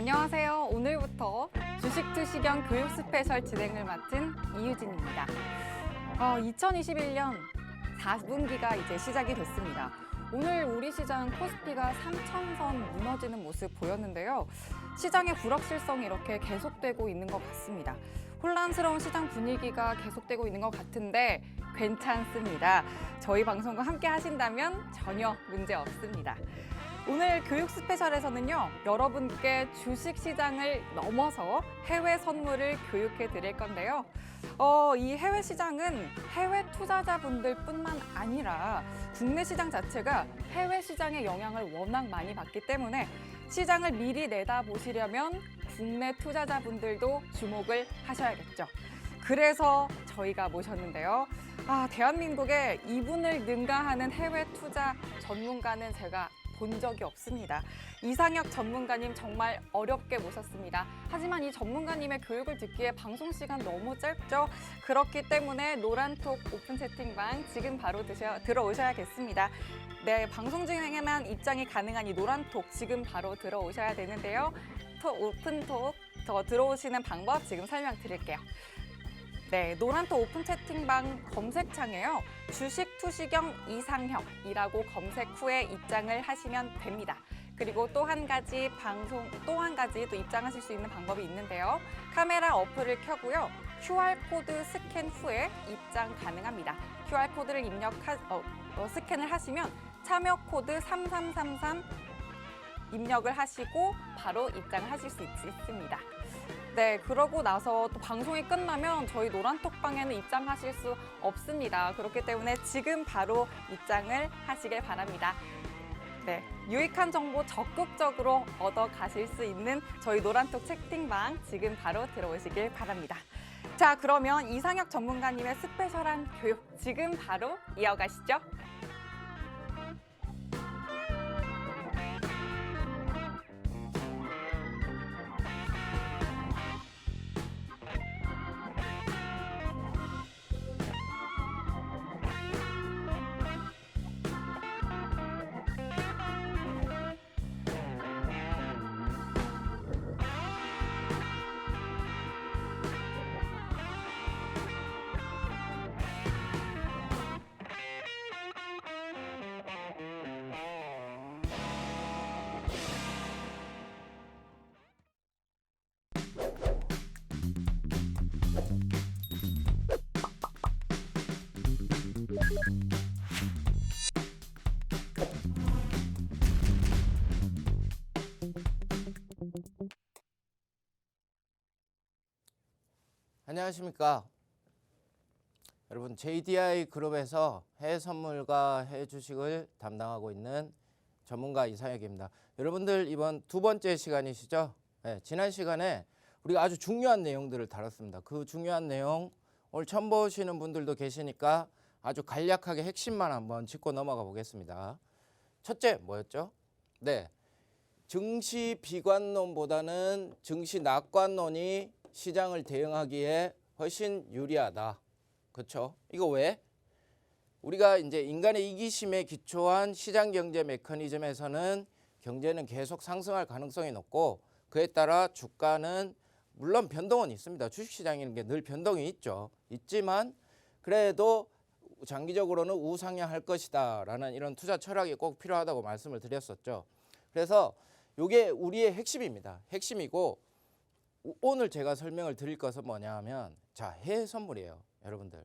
안녕하세요. 오늘부터 주식투시경 교육 스페셜 진행을 맡은 이유진입니다. 2021년 4분기가 이제 시작이 됐습니다. 오늘 우리 시장 코스피가 3,000선 무너지는 모습 보였는데요. 시장의 불확실성이 이렇게 계속되고 있는 것 같습니다. 혼란스러운 시장 분위기가 계속되고 있는 것 같은데 괜찮습니다. 저희 방송과 함께 하신다면 전혀 문제 없습니다. 오늘 교육 스페셜에서는요, 여러분께 주식시장을 넘어서 해외 선물을 교육해 드릴 건데요. 이 해외 시장은 해외 투자자분들뿐만 아니라 국내 시장 자체가 해외 시장의 영향을 워낙 많이 받기 때문에 시장을 미리 내다보시려면 국내 투자자분들도 주목을 하셔야겠죠. 그래서 저희가 모셨는데요. 대한민국에 이분을 능가하는 해외 투자 전문가는 제가 본 적이 없습니다. 이상혁 전문가님 정말 어렵게 모셨습니다. 하지만 이 전문가님의 교육을 듣기에 방송 시간 너무 짧죠? 그렇기 때문에 노란톡 오픈 채팅방 지금 바로 들어오셔야겠습니다. 네, 방송 중에만 입장이 가능한 이 노란톡 지금 바로 들어오셔야 되는데요. 오픈톡 들어오시는 방법 지금 설명드릴게요. 네, 노란톡 오픈 채팅방 검색창에요. 주식투시경 이상혁이라고 검색 후에 입장을 하시면 됩니다. 그리고 또 한 가지 또 입장하실 수 있는 방법이 있는데요. 카메라 어플을 켜고요. QR코드 스캔 후에 입장 가능합니다. QR코드를 스캔을 하시면 참여 코드 3333 입력을 하시고 바로 입장을 하실 수 있습니다. 네, 그러고 나서 또 방송이 끝나면 저희 노란톡방에는 입장하실 수 없습니다. 그렇기 때문에 지금 바로 입장을 하시길 바랍니다. 네, 유익한 정보 적극적으로 얻어 가실 수 있는 저희 노란톡 채팅방 지금 바로 들어오시길 바랍니다. 자, 그러면 이상혁 전문가님의 스페셜한 교육 지금 바로 이어가시죠. 안녕하십니까. 여러분, JDI 그룹에서 해외 선물과 해외 주식을 담당하고 있는 전문가 이상혁입니다. 여러분들 이번 두 번째 시간이시죠? 네, 지난 시간에 우리가 아주 중요한 내용들을 다뤘습니다. 그 중요한 내용 오늘 처음 보시는 분들도 계시니까 아주 간략하게 핵심만 한번 짚고 넘어가 보겠습니다. 첫째 뭐였죠? 네, 증시 비관론보다는 증시 낙관론이 시장을 대응하기에 훨씬 유리하다. 그렇죠? 이거 왜? 우리가 이제 인간의 이기심에 기초한 시장 경제 메커니즘에서는 경제는 계속 상승할 가능성이 높고 그에 따라 주가는 물론 변동은 있습니다. 주식시장이라는 게 늘 변동이 있지만 그래도 장기적으로는 우상향할 것이다 라는 이런 투자 철학이 꼭 필요하다고 말씀을 드렸었죠. 그래서 이게 우리의 핵심입니다. 핵심이고 오늘 제가 설명을 드릴 것은 뭐냐 하면 자, 해외 선물이에요. 여러분들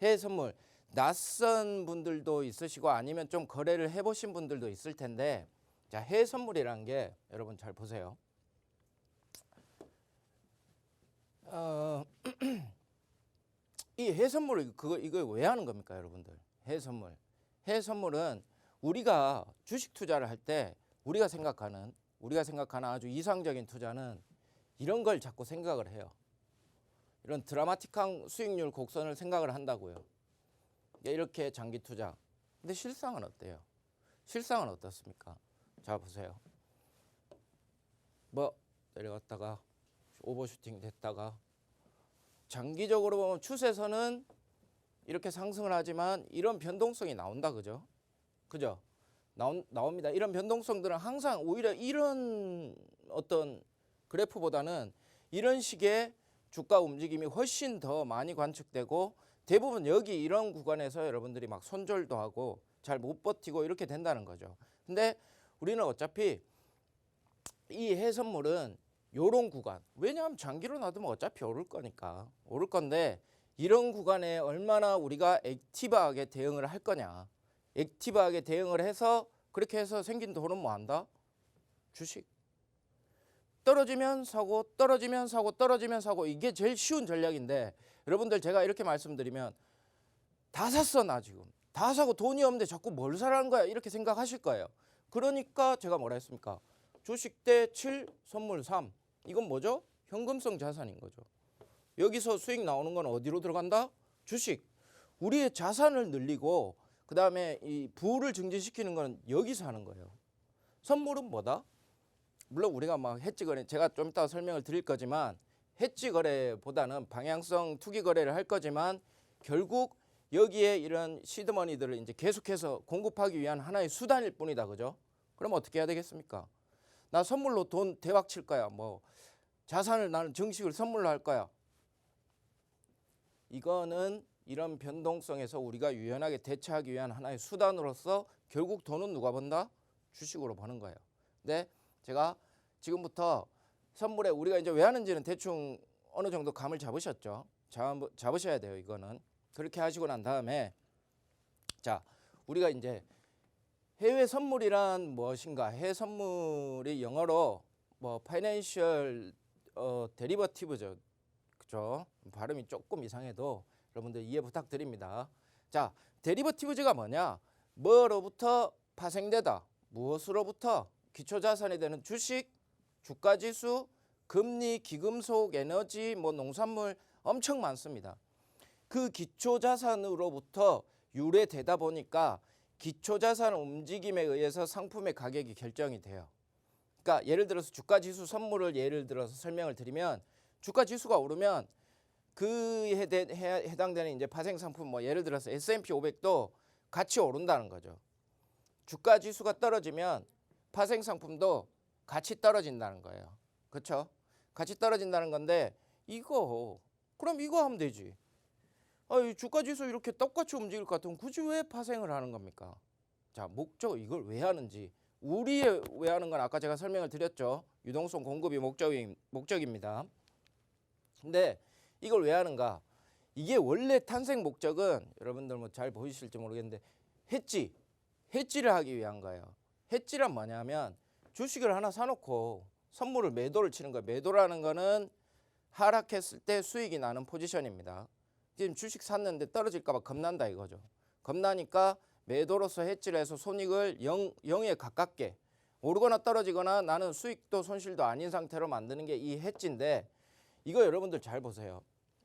해외 선물 낯선 분들도 있으시고 아니면 좀 거래를 해보신 분들도 있을 텐데 자, 해외 선물이라는 게 여러분 잘 보세요. 이 해외 선물을 이거 왜 하는 겁니까 여러분들? 해외 선물은 우리가 주식 투자를 할 때 우리가 생각하는 아주 이상적인 투자는 이런 걸 자꾸 생각을 해요. 이런 드라마틱한 수익률 곡선을 생각을 한다고요. 이렇게 장기 투자. 근데 실상은 어때요? 실상은 어떻습니까? 자, 보세요. 내려갔다가 오버슈팅 됐다가 장기적으로 보면 추세선은 이렇게 상승을 하지만 이런 변동성이 나온다. 그죠? 나옵니다. 이런 변동성들은 항상 오히려 이런 어떤 그래프보다는 이런 식의 주가 움직임이 훨씬 더 많이 관측되고 대부분 여기 이런 구간에서 여러분들이 막 손절도 하고 잘 못 버티고 이렇게 된다는 거죠. 근데 우리는 어차피 이 해선물은 요런 구간, 왜냐하면 장기로 놔두면 어차피 오를 거니까 오를 건데 이런 구간에 얼마나 우리가 액티브하게 대응을 할 거냐. 액티브하게 대응을 해서 그렇게 해서 생긴 돈은 뭐 한다? 주식. 떨어지면 사고, 떨어지면 사고, 떨어지면 사고, 이게 제일 쉬운 전략인데 여러분들 제가 이렇게 말씀드리면 다 샀어 나 지금. 다 사고 돈이 없는데 자꾸 뭘 사라는 거야 이렇게 생각하실 거예요. 그러니까 제가 뭐라 했습니까? 주식 대 7, 선물 3. 이건 뭐죠? 현금성 자산인 거죠. 여기서 수익 나오는 건 어디로 들어간다? 주식. 우리의 자산을 늘리고 그 다음에 이 부를 증진시키는 건 여기서 하는 거예요. 선물은 뭐다? 물론 우리가 막 해지 거래, 제가 좀 이따 설명을 드릴 거지만 해지 거래보다는 방향성 투기 거래를 할 거지만 결국 여기에 이런 시드머니들을 이제 계속해서 공급하기 위한 하나의 수단일 뿐이다, 그죠? 그럼 어떻게 해야 되겠습니까? 나 선물로 돈 대박 칠 거야. 뭐 자산을 나는 증식을 선물로 할 거야. 이거는 이런 변동성에서 우리가 유연하게 대처하기 위한 하나의 수단으로서 결국 돈은 누가 번다? 주식으로 버는 거예요. 근데 제가 지금부터 선물에 우리가 이제 왜 하는지는 대충 어느 정도 감을 잡으셨죠? 잡으셔야 돼요, 이거는. 그렇게 하시고 난 다음에 자, 우리가 이제 해외 선물이란 무엇인가? 해외 선물이 영어로 뭐 파이낸셜 데리버티브죠. 그죠? 발음이 조금 이상해도 여러분들 이해 부탁드립니다. 자, 데리버티브즈가 뭐냐? 뭐로부터 파생되다. 무엇으로부터? 기초자산이 되는 주식, 주가지수, 금리, 기금속, 에너지, 뭐 농산물 엄청 많습니다. 그 기초자산으로부터 유래되다 보니까 기초자산 움직임에 의해서 상품의 가격이 결정이 돼요. 그러니까 예를 들어서 주가지수 선물을 예를 들어서 설명을 드리면 주가지수가 오르면 그에 해당되는 이제 파생상품 뭐 예를 들어서 S&P 500도 같이 오른다는 거죠. 주가지수가 떨어지면 파생상품도 같이 떨어진다는 거예요. 그렇죠? 같이 떨어진다는 건데 그럼 이거 하면 되지. 이 주가지수 이렇게 똑같이 움직일 것 같으면 굳이 왜 파생을 하는 겁니까? 자, 목적 이걸 왜 하는지. 왜 하는 건 아까 제가 설명을 드렸죠. 유동성 공급이 목적입니다. 근데 이걸 왜 하는가? 이게 원래 탄생 목적은 여러분들 뭐 잘 보이실지 모르겠는데 해지를 하기 위한 거예요. 해지란 뭐냐면 주식을 하나 사놓고 선물을 매도를 치는 거예요. 매도라는 거는 하락했을 때 수익이 나는 포지션입니다. 지금 주식 샀는데 떨어질까 봐 겁난다 이거죠. 겁나니까 매도로서 해지를 해서 손익을 0에 가깝게 오르거나 떨어지거나 나는 수익도 손실도 아닌 상태로 만드는 게 이 해지인데 이거 여러분들 잘 보세요.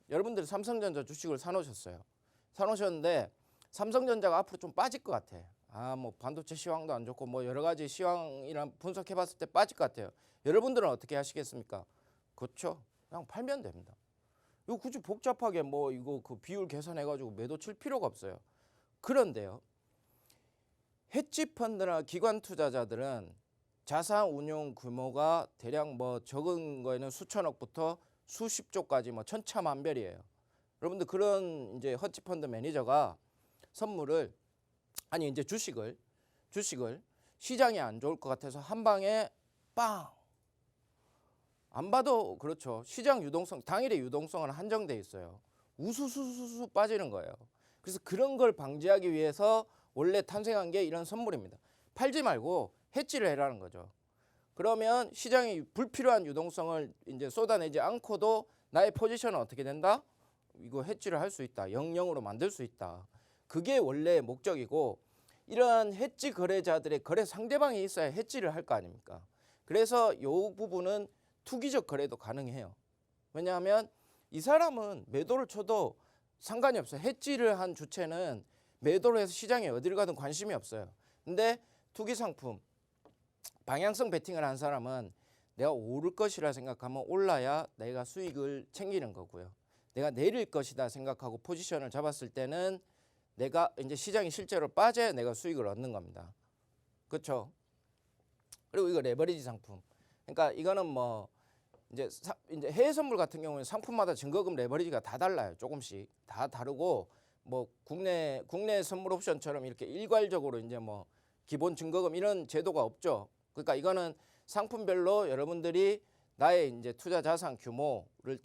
여러분들 삼성전자 주식을 사놓으셨어요. 사놓으셨는데 삼성전자가 앞으로 좀 빠질 것 같아. 뭐 반도체 시황도 안 좋고 뭐 여러 가지 시황이랑 분석해봤을 때 빠질 것 같아요. 여러분들은 어떻게 하시겠습니까? 그렇죠. 그냥 팔면 됩니다. 이거 굳이 복잡하게 뭐 이거 그 비율 계산해가지고 매도 칠 필요가 없어요. 그런데요. 헤지 펀드나 기관 투자자들은 자산 운용 규모가 대략 뭐 적은 거에는 수천억부터 수십조까지 뭐 천차만별이에요. 여러분들 그런 이제 헤지 펀드 매니저가 이제 주식을 시장이 안 좋을 것 같아서 한 방에 빵! 안 봐도 그렇죠. 시장 유동성, 당일의 유동성은 한정돼 있어요. 우수수수수 빠지는 거예요. 그래서 그런 걸 방지하기 위해서 원래 탄생한 게 이런 선물입니다. 팔지 말고 해지를 해라는 거죠. 그러면 시장이 불필요한 유동성을 이제 쏟아내지 않고도 나의 포지션은 어떻게 된다? 이거 해지를 할 수 있다. 영영으로 만들 수 있다. 그게 원래 목적이고 이러한 해지 거래자들의 거래 상대방이 있어야 해지를 할 거 아닙니까? 그래서 이 부분은 투기적 거래도 가능해요. 왜냐하면 이 사람은 매도를 쳐도 상관이 없어요. 해지를 한 주체는 매도를 해서 시장에 어디를 가든 관심이 없어요. 근데 투기 상품, 방향성 베팅을 한 사람은 내가 오를 것이라 생각하면 올라야 내가 수익을 챙기는 거고요. 내가 내릴 것이다 생각하고 포지션을 잡았을 때는 내가 이제 시장이 실제로 빠져야 내가 수익을 얻는 겁니다. 그렇죠? 그리고 이거 레버리지 상품. 그러니까 이거는 뭐 이제 해외 선물 같은 경우는 상품마다 증거금 레버리지가 다 달라요. 조금씩 다 다르고 뭐 국내 선물 옵션처럼 이렇게 일괄적으로 이제 뭐 기본 증거금 이런 제도가 없죠. 그러니까 이거는 상품별로 여러분들이 나의 이제 투자 자산 규모를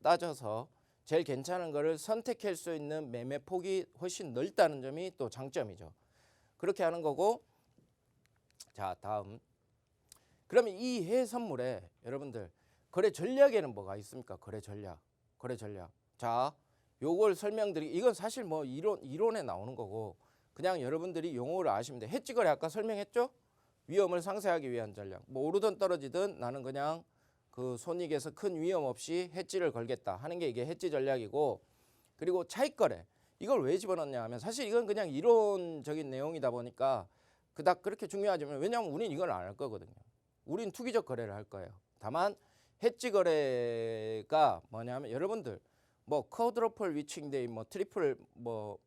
따져서 제일 괜찮은 거를 선택할 수 있는 매매 폭이 훨씬 넓다는 점이 또 장점이죠. 그렇게 하는 거고. 자, 다음. 그러면 이 해외 선물에 여러분들 거래 전략에는 뭐가 있습니까? 거래 전략. 자, 요걸 이건 사실 뭐 이론에 나오는 거고 그냥 여러분들이 용어를 아시면 돼. 해지 거래 아까 설명했죠? 위험을 상쇄하기 위한 전략. 뭐 오르든 떨어지든 나는 그냥 그 손익에서 큰 위험 없이 해지를 걸겠다 하는 게 이게 해지 전략이고, 그리고 차익 거래. 이걸 왜 집어넣냐 하면 사실 이건 그냥 이론적인 내용이다 보니까 그닥 그렇게 중요하지만, 왜냐하면 우린 이걸 안 할 거거든요. 우린 투기적 거래를 할 거예요. 다만 해지 거래가 뭐냐면 여러분들 뭐 쿼드러플 위칭데이, 뭐 트리플, 뭐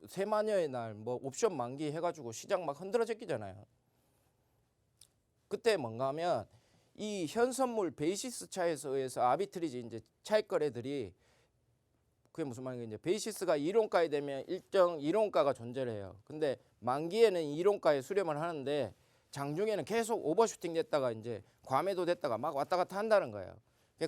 세마녀의 날, 뭐 옵션 만기 해가지고 시장 막 흔들어졌기잖아요. 그때 뭔가 하면 이 현선물 베이시스 차에서 의해서 아비트리지 이제 차익 거래들이, 그게 무슨 말인가, 이제 베이시스가 이론가에 되면 일정 이론가가 존재를 해요. 근데 만기에는 이론가에 수렴을 하는데 장중에는 계속 오버슈팅 됐다가 이제 과매도 됐다가 막 왔다 갔다 한다는 거예요.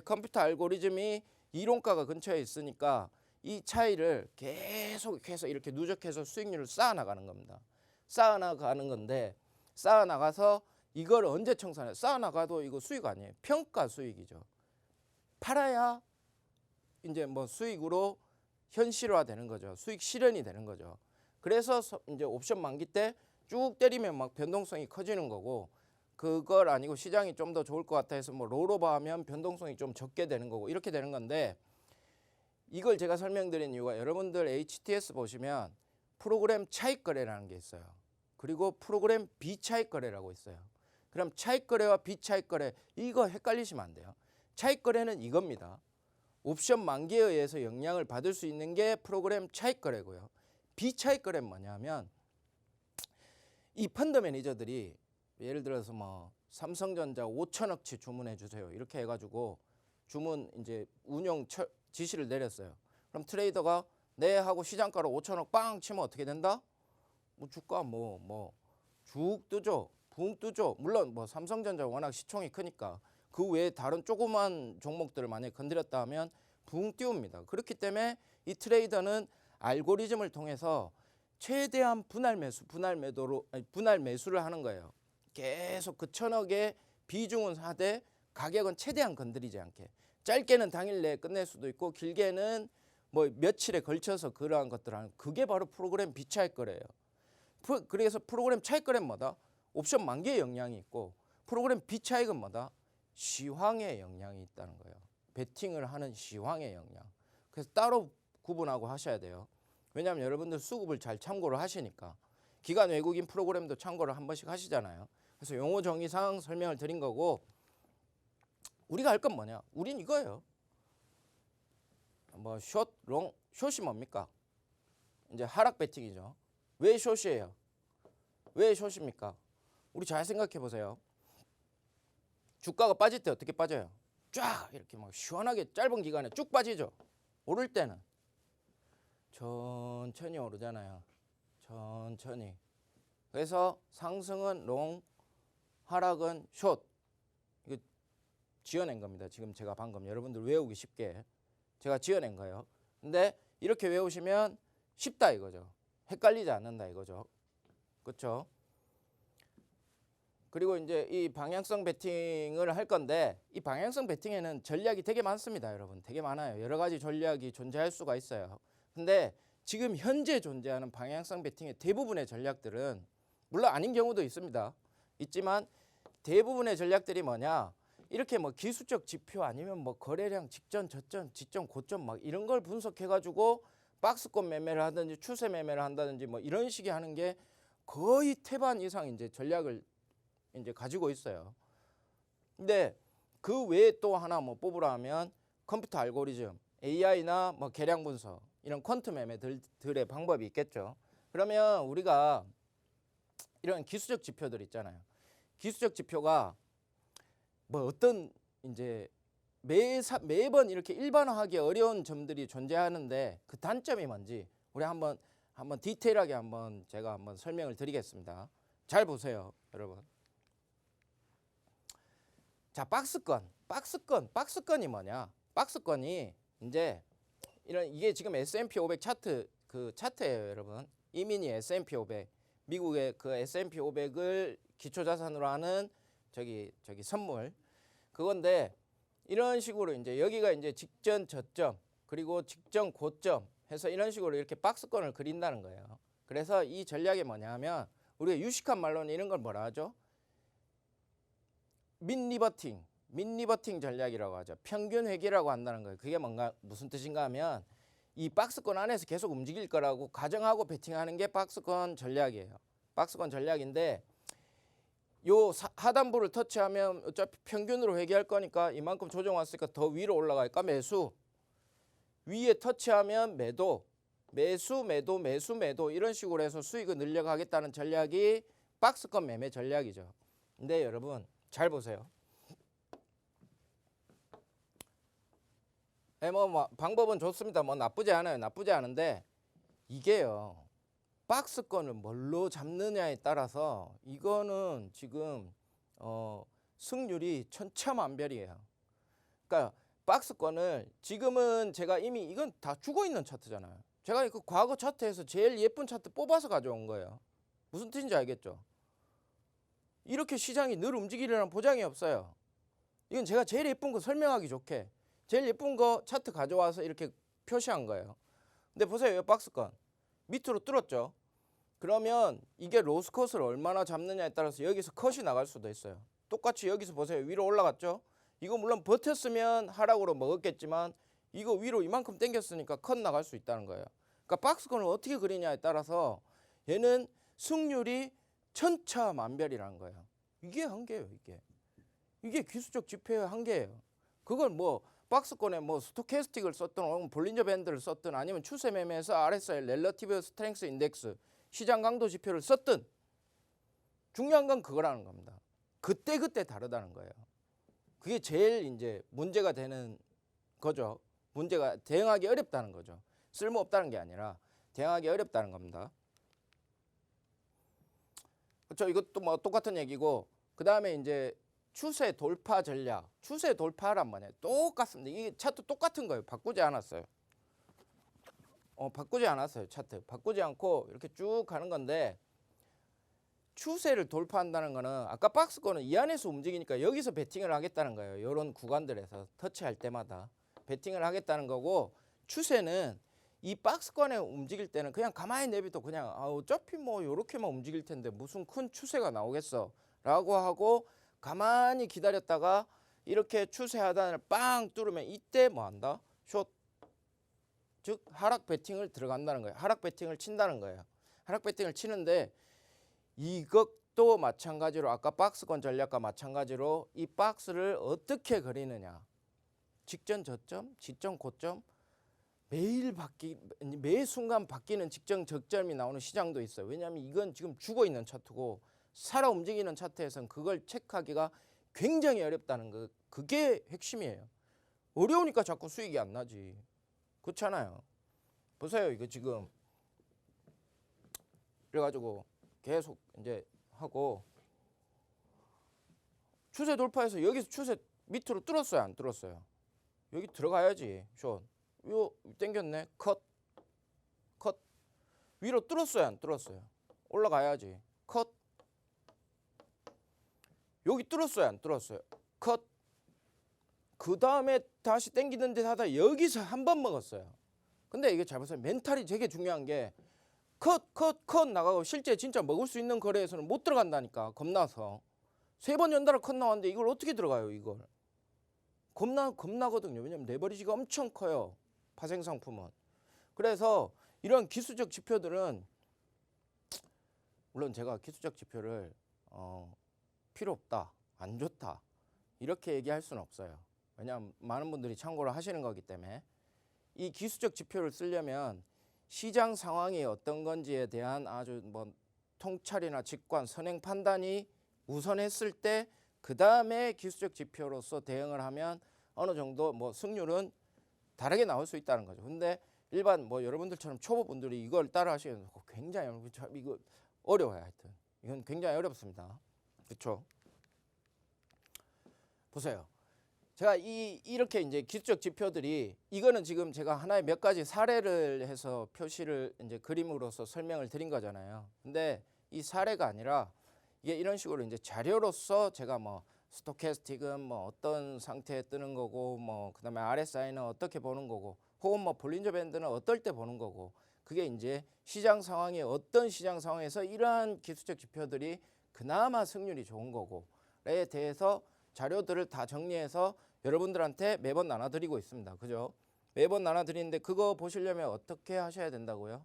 컴퓨터 알고리즘이 이론가가 근처에 있으니까 이 차이를 계속해서 이렇게 누적해서 수익률을 쌓아나가는 겁니다. 쌓아나가는 건데, 쌓아나가서 이걸 언제 청산해? 쌓아나가도 이거 수익 아니에요. 평가 수익이죠. 팔아야 이제 뭐 수익으로 현실화 되는 거죠. 수익 실현이 되는 거죠. 그래서 이제 옵션 만기 때 쭉 때리면 막 변동성이 커지는 거고, 그걸 아니고 시장이 좀 더 좋을 것 같아 해서 뭐 롤오버 하면 변동성이 좀 적게 되는 거고, 이렇게 되는 건데, 이걸 제가 설명드린 이유가 여러분들 HTS 보시면 프로그램 차익 거래라는 게 있어요. 그리고 프로그램 비차익 거래라고 있어요. 그럼 차익 거래와 비차익 거래, 이거 헷갈리시면 안 돼요. 차익 거래는 이겁니다. 옵션 만기에 의해서 영향을 받을 수 있는 게 프로그램 차익 거래고요. 비차익 거래는 뭐냐면 이 펀드 매니저들이 예를 들어서 뭐 삼성전자 5천억치 주문해 주세요 이렇게 해가지고 주문 이제 운영 지시를 내렸어요. 그럼 트레이더가 네 하고 시장가로 5천억 빵 치면 어떻게 된다? 뭐 주가 쭉 뜨죠. 붕 뜨죠. 물론 뭐 삼성전자 워낙 시총이 크니까 그 외에 다른 조그만 종목들을 만약에 건드렸다 하면 붕 띄웁니다. 그렇기 때문에 이 트레이더는 알고리즘을 통해서 최대한 분할 매수를 하는 거예요. 계속 그 천억의 비중은 하되 가격은 최대한 건드리지 않게. 짧게는 당일 내에 끝낼 수도 있고 길게는 뭐 며칠에 걸쳐서 그러한 것들을 하는, 그게 바로 프로그램 비차익 거래예요. 그래서 프로그램 차익 거래는 뭐다? 옵션 만기에 영향이 있고, 프로그램 비차익은 뭐다? 시황에 영향이 있다는 거예요. 베팅을 하는 시황의 영향. 그래서 따로 구분하고 하셔야 돼요. 왜냐하면 여러분들 수급을 잘 참고를 하시니까. 기관 외국인 프로그램도 참고를 한 번씩 하시잖아요. 그래서 용어 정의상 설명을 드린 거고, 우리가 할 건 뭐냐? 우린 이거예요. 뭐 숏, 롱, 숏이 뭡니까? 이제 하락 베팅이죠. 왜 숏이에요? 왜 숏입니까? 우리 잘 생각해 보세요. 주가가 빠질 때 어떻게 빠져요? 쫙 이렇게 막 시원하게 짧은 기간에 쭉 빠지죠. 오를 때는 천천히 오르잖아요. 천천히. 그래서 상승은 롱, 하락은 숏. 이거 지어낸 겁니다. 지금 제가 방금 여러분들 외우기 쉽게 제가 지어낸 거예요. 근데 이렇게 외우시면 쉽다 이거죠. 헷갈리지 않는다 이거죠. 그렇죠? 그리고 이제 이 방향성 베팅을 할 건데, 이 방향성 베팅에는 전략이 되게 많습니다, 여러분. 되게 많아요. 여러 가지 전략이 존재할 수가 있어요. 근데 지금 현재 존재하는 방향성 베팅의 대부분의 전략들은, 물론 아닌 경우도 있습니다. 있지만 대부분의 전략들이 뭐냐? 이렇게 뭐 기술적 지표 아니면 뭐 거래량 직전, 저점, 지점, 고점 막 이런 걸 분석해가지고 박스권 매매를 하든지 추세 매매를 한다든지 뭐 이런 식의 하는 게 거의 태반 이상 이제 전략을 이제 가지고 있어요. 근데 그 외에 또 하나 뭐 뽑으라 하면 컴퓨터 알고리즘, AI나 뭐 계량 분석 이런 퀀트 매매들의 방법이 있겠죠. 그러면 우리가 이런 기술적 지표들 있잖아요. 기술적 지표가 뭐 어떤 이제 매번 이렇게 일반화하기 어려운 점들이 존재하는데 그 단점이 뭔지 우리 한번 디테일하게 제가 한번 설명을 드리겠습니다. 잘 보세요, 여러분. 자, 박스권이 뭐냐? 박스권이 이제 이게 지금 S&P 500 차트 그 차트예요, 여러분. 이민희 S&P 500 미국의 그 S&P 500을 기초자산으로 하는 저기 선물 그건데 이런 식으로 이제 여기가 이제 직전 저점 그리고 직전 고점 해서 이런 식으로 이렇게 박스권을 그린다는 거예요. 그래서 이 전략이 뭐냐면 우리가 유식한 말로는 이런 걸 뭐라 하죠? 민리버팅 전략이라고 하죠. 평균 회귀라고 한다는 거예요. 그게 무슨 뜻인가 하면 이 박스권 안에서 계속 움직일 거라고 가정하고 베팅하는 게 박스권 전략이에요. 박스권 전략인데 요 하단부를 터치하면 어차피 평균으로 회귀할 거니까 이만큼 조정 왔으니까 더 위로 올라갈까 매수. 위에 터치하면 매도 이런 식으로 해서 수익을 늘려가겠다는 전략이 박스권 매매 전략이죠. 근데 여러분 잘 보세요. 방법은 좋습니다. 나쁘지 않은데 이게요. 박스권을 뭘로 잡느냐에 따라서 이거는 지금 승률이 천차만별이에요. 그러니까 박스권을 지금은 제가 이미 이건 다 죽어 있는 차트잖아요. 제가 그 과거 차트에서 제일 예쁜 차트 뽑아서 가져온 거예요. 무슨 뜻인지 알겠죠? 이렇게 시장이 늘 움직이려는 보장이 없어요. 이건 제가 제일 예쁜 거 설명하기 좋게 제일 예쁜 거 차트 가져와서 이렇게 표시한 거예요. 근데 보세요. 이 박스권 밑으로 뚫었죠. 그러면 이게 로스컷을 얼마나 잡느냐에 따라서 여기서 컷이 나갈 수도 있어요. 똑같이 여기서 보세요. 위로 올라갔죠. 이거 물론 버텼으면 하락으로 먹었겠지만 이거 위로 이만큼 당겼으니까 컷 나갈 수 있다는 거예요. 그러니까 박스권을 어떻게 그리냐에 따라서 얘는 승률이 천차만별이라는 거예요. 이게 한계예요. 이게 기술적 지표의 한계예요. 그걸 박스권에 스토캐스틱을 썼든 볼린저 밴드를 썼든 아니면 추세 매매에서 RSI 렐러티브 스트렝스 인덱스 시장 강도 지표를 썼든 중요한 건 그거라는 겁니다. 그때 다르다는 거예요. 그게 제일 이제 문제가 되는 거죠. 문제가 대응하기 어렵다는 거죠. 쓸모없다는 게 아니라 대응하기 어렵다는 겁니다. 그렇죠. 이것도 똑같은 얘기고 그다음에 이제 추세 돌파 전략. 추세 돌파란 뭐냐? 똑같습니다. 이 차트 똑같은 거예요. 바꾸지 않았어요. 바꾸지 않았어요. 차트. 바꾸지 않고 이렇게 쭉 가는 건데 추세를 돌파한다는 거는 아까 박스권은 이 안에서 움직이니까 여기서 베팅을 하겠다는 거예요. 이런 구간들에서 터치할 때마다 베팅을 하겠다는 거고 추세는 이 박스권에 움직일 때는 그냥 가만히 내비둬 그냥 어차피 이렇게만 움직일 텐데 무슨 큰 추세가 나오겠어 라고 하고 가만히 기다렸다가 이렇게 추세 하단을 빵 뚫으면 이때 한다? 숏. 즉 하락 베팅을 들어간다는 거예요. 하락 베팅을 친다는 거예요. 하락 베팅을 치는데 이것도 마찬가지로 아까 박스권 전략과 마찬가지로 이 박스를 어떻게 그리느냐. 직전 저점, 지점 고점 매 순간 바뀌는 직전 저점이 나오는 시장도 있어요. 왜냐하면 이건 지금 죽어 있는 차트고 살아 움직이는 차트에서는 그걸 체크하기가 굉장히 어렵다는 거. 그게 핵심이에요. 어려우니까 자꾸 수익이 안 나지. 그렇잖아요. 보세요. 이거 지금 그래가지고 계속 이제 하고 추세 돌파해서 여기서 추세 밑으로 뚫었어요? 안 뚫었어요? 여기 들어가야지. 숏. 요 땡겼네. 컷. 위로 뚫었어요? 안 뚫었어요? 올라가야지. 컷. 여기 뚫었어요? 안 뚫었어요? 컷. 그 다음에 다시 땡기는 듯 하다 여기서 한 번 먹었어요. 근데 이게 잘 보세요. 멘탈이 되게 중요한 게 컷 나가고 실제 진짜 먹을 수 있는 거래에서는 못 들어간다니까. 겁나서. 3번 연달아 컷 나왔는데 이걸 어떻게 들어가요, 이걸. 겁나거든요. 왜냐면 레버리지가 엄청 커요. 파생상품은. 그래서 이런 기술적 지표들은 물론 제가 기술적 지표를 필요 없다, 안 좋다 이렇게 얘기할 수는 없어요. 왜냐하면 많은 분들이 참고를 하시는 거기 때문에 이 기술적 지표를 쓰려면 시장 상황이 어떤 건지에 대한 아주 통찰이나 직관, 선행 판단이 우선했을 때 그 다음에 기술적 지표로서 대응을 하면 어느 정도 뭐 승률은 다르게 나올 수 있다는 거죠. 근데 일반 뭐 여러분들처럼 초보분들이 이걸 따라 하시면 굉장히 이거 어려워요. 하여튼 이건 굉장히 어렵습니다. 그렇죠? 보세요. 제가 이렇게 이제 기술적 지표들이 이거는 지금 제가 하나의 몇 가지 사례를 해서 표시를 이제 그림으로서 설명을 드린 거잖아요. 근데 이 사례가 아니라 이게 이런 식으로 이제 자료로서 제가 뭐 스토캐스틱은 뭐 어떤 상태에 뜨는 거고 뭐 그다음에 RSI는 어떻게 보는 거고 혹은 뭐 볼린저 밴드는 어떨 때 보는 거고 그게 이제 시장 상황이 어떤 시장 상황에서 이러한 기술적 지표들이 그나마 승률이 좋은 거고에 대해서 자료들을 다 정리해서 여러분들한테 매번 나눠드리고 있습니다. 그죠? 매번 나눠드리는데 그거 보시려면 어떻게 하셔야 된다고요?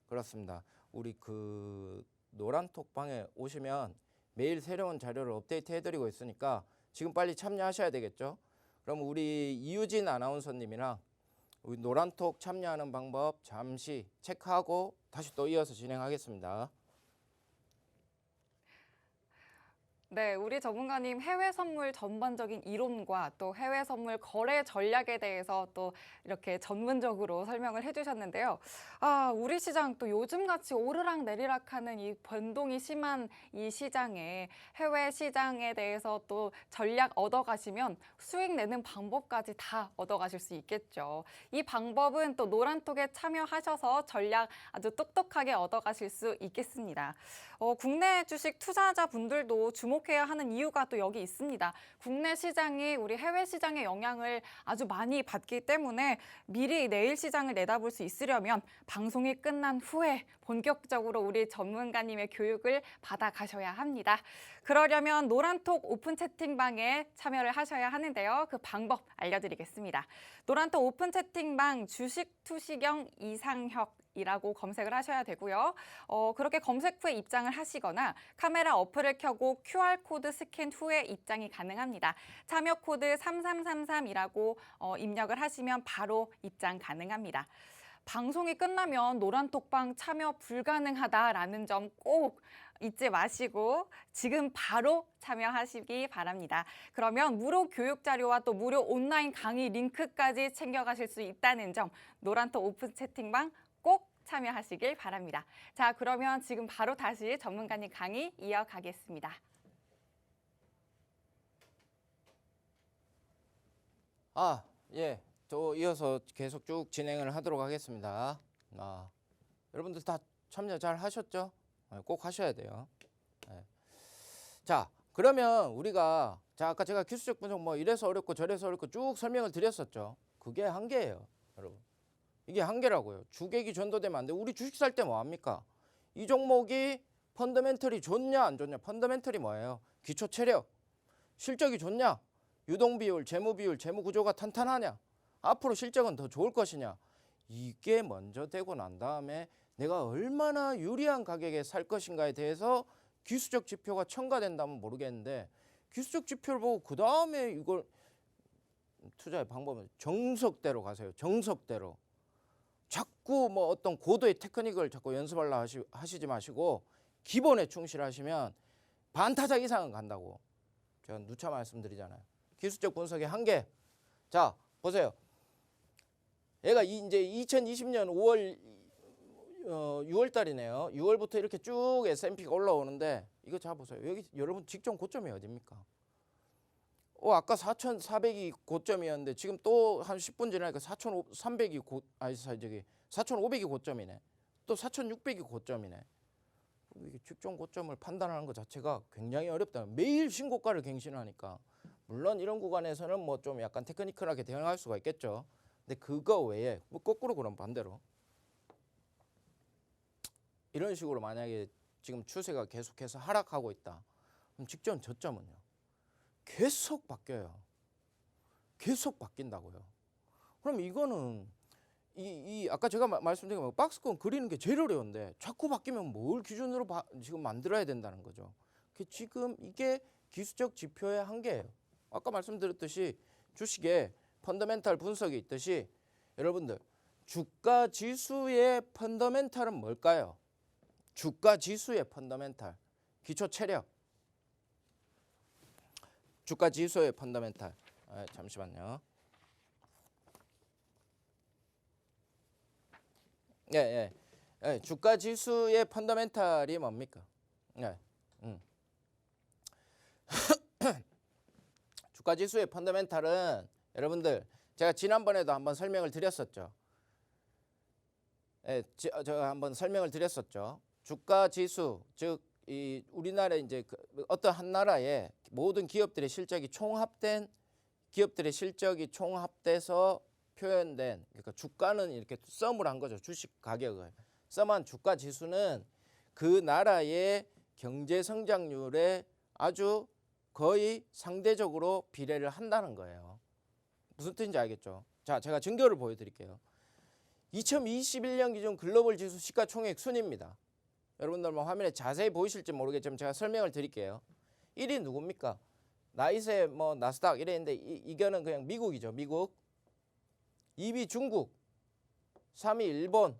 그렇습니다. 우리 그 노란톡방에 오시면 매일 새로운 자료를 업데이트 해드리고 있으니까 지금 빨리 참여하셔야 되겠죠? 그럼 우리 이유진 아나운서님이랑 우리 노란톡 참여하는 방법 잠시 체크하고 다시 또 이어서 진행하겠습니다. 네, 우리 전문가님 해외 선물 전반적인 이론과 또 해외 선물 거래 전략에 대해서 또 이렇게 전문적으로 설명을 해주셨는데요. 우리 시장 또 요즘같이 오르락 내리락하는 이 변동이 심한 이 시장에 해외 시장에 대해서 또 전략 얻어가시면 수익 내는 방법까지 다 얻어가실 수 있겠죠. 이 방법은 또 노란톡에 참여하셔서 전략 아주 똑똑하게 얻어가실 수 있겠습니다. 국내 주식 투자자분들도 주목해야 하는 이유가 또 여기 있습니다. 국내 시장이 우리 해외 시장의 영향을 아주 많이 받기 때문에 미리 내일 시장을 내다볼 수 있으려면 방송이 끝난 후에 본격적으로 우리 전문가님의 교육을 받아가셔야 합니다. 그러려면 노란톡 오픈 채팅방에 참여를 하셔야 하는데요. 그 방법 알려드리겠습니다. 노란톡 오픈 채팅방 주식 투시경 이상혁 이라고 검색을 하셔야 되고요. 그렇게 검색 후에 입장을 하시거나 카메라 어플을 켜고 QR코드 스캔 후에 입장이 가능합니다. 참여 코드 3333이라고 입력을 하시면 바로 입장 가능합니다. 방송이 끝나면 노란톡방 참여 불가능하다라는 점 꼭 잊지 마시고 지금 바로 참여하시기 바랍니다. 그러면 무료 교육 자료와 또 무료 온라인 강의 링크까지 챙겨가실 수 있다는 점 노란톡 오픈 채팅방 꼭 참여하시길 바랍니다. 자, 그러면 지금 바로 다시 전문가님 강의 이어가겠습니다. 예. 또 이어서 계속 쭉 진행을 하도록 하겠습니다. 여러분들 다 참여 잘 하셨죠? 꼭 하셔야 돼요. 네. 자, 그러면 우리가 아까 제가 기술적 분석 뭐 이래서 어렵고 저래서 어렵고 쭉 설명을 드렸었죠. 그게 한계예요, 여러분. 이게 한계라고요. 주객이 전도되면 안 돼. 우리 주식 살 때 뭐 합니까? 이 종목이 펀더멘털이 좋냐 안 좋냐. 펀더멘털이 뭐예요? 기초 체력, 실적이 좋냐, 유동 비율, 재무 비율, 재무 구조가 탄탄하냐, 앞으로 실적은 더 좋을 것이냐. 이게 먼저 되고 난 다음에 내가 얼마나 유리한 가격에 살 것인가에 대해서 기술적 지표가 첨가된다면 모르겠는데 기술적 지표를 보고 그 다음에 이걸 투자의 방법은 정석대로 가세요. 정석대로. 자꾸 뭐 어떤 고도의 테크닉을 자꾸 연습하려 하시지 마시고 기본에 충실하시면 반타작 이상은 간다고 제가 누차 말씀드리잖아요. 기술적 분석의 한계. 자, 보세요. 얘가 이제 2020년 6월 달이네요. 6월부터 이렇게 쭉 S&P가 올라오는데 이거 자 보세요. 여기 여러분 직전 고점이 어딥니까? 아까 4,400이 고점이었는데 지금 또 한 10분 지나니까 4,300이 4,500이 고점이네. 또 4,600이 고점이네. 이게 직전 고점을 판단하는 것 자체가 굉장히 어렵다. 매일 신고가를 갱신하니까. 물론 이런 구간에서는 뭐 좀 약간 테크니컬하게 대응할 수가 있겠죠. 근데 그거 외에 뭐 거꾸로 그럼 반대로 이런 식으로 만약에 지금 추세가 계속해서 하락하고 있다. 그럼 직전 저점은요. 계속 바뀌어요. 계속 바뀐다고요. 그럼 이거는 아까 제가 말씀드린 거 박스권 그리는 게 제일 어려운데 자꾸 바뀌면 뭘 기준으로 지금 만들어야 된다는 거죠. 지금 이게 기술적 지표의 한계예요. 아까 말씀드렸듯이 주식에 펀더멘탈 분석이 있듯이 여러분들 주가 지수의 펀더멘탈은 뭘까요? 주가 지수의 펀더멘탈, 기초 체력. 주가 지수의 펀더멘탈. 잠시만요. 예, 예. 예, 주가 지수의 펀더멘탈이 뭡니까? 예. 주가 지수의 펀더멘탈은 여러분들 제가 지난번에도 한번 설명을 드렸었죠. 예, 제가 한번 설명을 드렸었죠. 주가 지수, 즉 이 우리나라 이제 어떤 한 나라의 모든 기업들의 실적이 총합돼서 표현된, 그러니까 주가는 이렇게 썸을 한 거죠. 주식 가격을 썸한 주가 지수는 그 나라의 경제 성장률에 아주 거의 상대적으로 비례를 한다는 거예요. 무슨 뜻인지 알겠죠? 자, 제가 증거를 보여드릴게요. 2021년 기준 글로벌 지수 시가총액 순입니다. 여러분들 뭐 화면에 자세히 보이실지 모르겠지만 제가 설명을 드릴게요. 1위 누굽니까? 나이세 뭐 나스닥 이랬는데 이거는 그냥 미국이죠. 미국. 2위 중국. 3위 일본.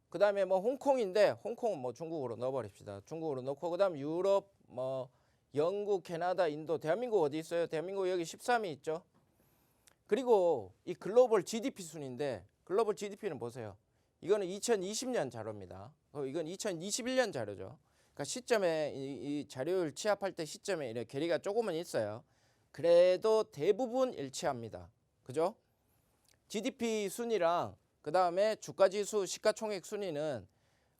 그 다음에 뭐 홍콩인데 홍콩은 뭐 중국으로 넣어버립시다. 중국으로 넣고 그 다음 유럽, 뭐 영국, 캐나다, 인도. 대한민국 어디 있어요? 대한민국 여기 13위 있죠. 그리고 이 글로벌 GDP 순인데 글로벌 GDP는 보세요. 이거는 2020년 자료입니다. 이건 2021년 자료죠. 그러니까 시점에 이 자료를 취합할 때 시점에 이렇게 괴리가 조금은 있어요. 그래도 대부분 일치합니다. 그죠? GDP 순위랑 그 다음에 주가지수 시가총액 순위는